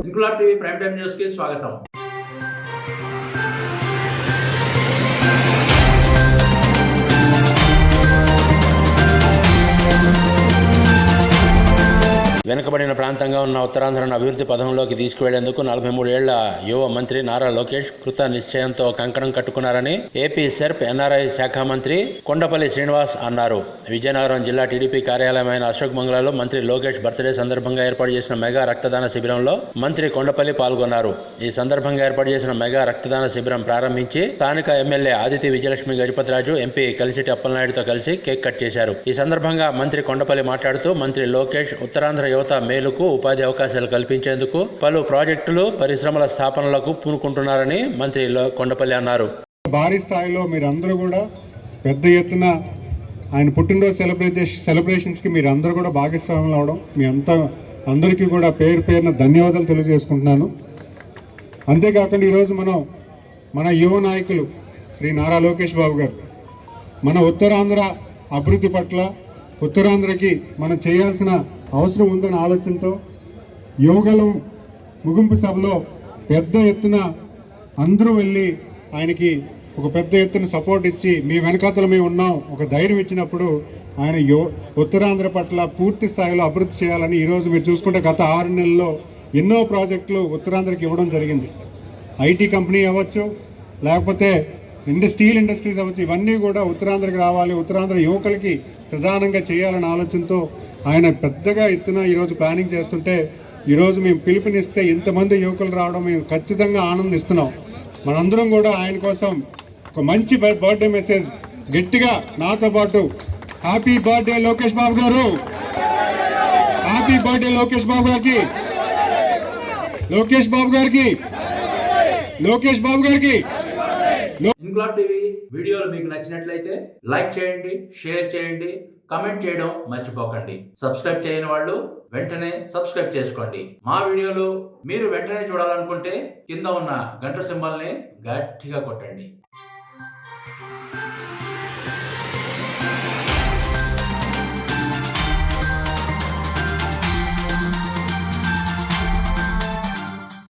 Inquilab TV prime time news కి స్వాగతం. వెనుకబడిన ప్రాంతంగా ఉన్న ఉత్తరాంధ్రను అభివృద్ధి పథంలోకి తీసుకువెళ్లేందుకు 43 ఏళ్ల యువ మంత్రి నారా లోకేష్ కృత నిశ్చయంతో కంకణం కట్టుకున్నారని ఏపీ సెర్ప్ ఎన్ఆర్ఐ శాఖ మంత్రి కొండపల్లి శ్రీనివాస్ అన్నారు. విజయనగరం జిల్లా టీడీపీ కార్యాలయమైన అశోక్ బంగ్లాలో మంత్రి లోకేష్ బర్త్డే సందర్భంగా ఏర్పాటు చేసిన మెగా రక్తదాన శిబిరంలో మంత్రి కొండపల్లి పాల్గొన్నారు. ఈ సందర్భంగా ఏర్పాటు చేసిన మెగా రక్తదాన శిబిరం ప్రారంభించి స్థానిక ఎమ్మెల్యే ఆదితి విజయలక్ష్మి గజపతిరాజు, ఎంపీ కలిసిటి అప్పలనాయుడుతో కలిసి కేక్ కట్ చేశారు. ఈ సందర్భంగా మంత్రి కొండపల్లి మాట్లాడుతూ మంత్రి లోకేష్ ఉత్తరాంధ్ర యువత మేలుకు ఉపాధి అవకాశాలు కల్పించేందుకు పలు ప్రాజెక్టులు, పరిశ్రమల స్థాపనలకు పూనుకుంటున్నారని మంత్రి కొండపల్లి అన్నారు. భారీ స్థాయిలో మీరందరూ కూడా పెద్ద ఎత్తున ఆయన పుట్టినరోజు సెలబ్రేషన్స్కి మీరు అందరూ కూడా భాగస్వాములు అవడం, మీ అందరికీ కూడా పేరు పేరున ధన్యవాదాలు తెలియజేసుకుంటున్నాను. అంతేకాకుండా ఈరోజు మన యువ నాయకులు శ్రీ నారా లోకేష్ బాబు గారు మన ఉత్తరాంధ్ర అభివృద్ధి పట్ల, ఉత్తరాంధ్రకి మనం చేయాల్సిన అవసరం ఉందన్న ఆలోచనతో యువగలం ముగింపు సభలో పెద్ద ఎత్తున అందరూ వెళ్ళి ఆయనకి ఒక పెద్ద ఎత్తున సపోర్ట్ ఇచ్చి మీ వెనకాతలు మేము ఉన్నాం ఒక ధైర్యం ఇచ్చినప్పుడు ఆయన ఉత్తరాంధ్ర పట్ల పూర్తి స్థాయిలో అభివృద్ధి చేయాలని ఈరోజు మీరు చూసుకుంటే గత 6 నెలల్లో ఎన్నో ప్రాజెక్టులు ఉత్తరాంధ్రకి ఇవ్వడం జరిగింది. ఐటీ కంపెనీ అవ్వచ్చు, లేకపోతే స్టీల్ ఇండస్ట్రీస్ అవ్వచ్చు, ఇవన్నీ కూడా ఉత్తరాంధ్రకి రావాలి, ఉత్తరాంధ్ర యువకులకి ప్రధానంగా చేయాలనే ఆలోచనతో ఆయన పెద్దగా ఎత్తున ఈరోజు ప్లానింగ్ చేస్తుంటే ఈరోజు మేము పిలుపునిస్తే ఇంతమంది యువకులు రావడం మేము ఖచ్చితంగా ఆనందిస్తున్నాం. మనందరం కూడా ఆయన కోసం ఒక మంచి బర్త్డే మెసేజ్ గట్టిగా నాతో పాటు హ్యాపీ బర్త్డే లోకేష్ బాబు గారు, హ్యాపీ బర్త్డే లోకేష్ బాబు గారికి, లోకేష్ బాబు గారికి, లోకేష్ బాబు గారికి. ఇంక్లాబ్ టీవీ వీడియోలు మీకు నచ్చినట్లయితే లైక్ చేయండి, షేర్ చేయండి, కమెంట్ చేయడం మర్చిపోకండి. సబ్స్క్రైబ్ చేయని వాళ్ళు వెంటనే సబ్స్క్రైబ్ చేసుకోండి. మా వీడియోలు మీరు వెంటనే చూడాలనుకుంటే కింద ఉన్న గంట సింబల్ని గట్టిగా కొట్టండి.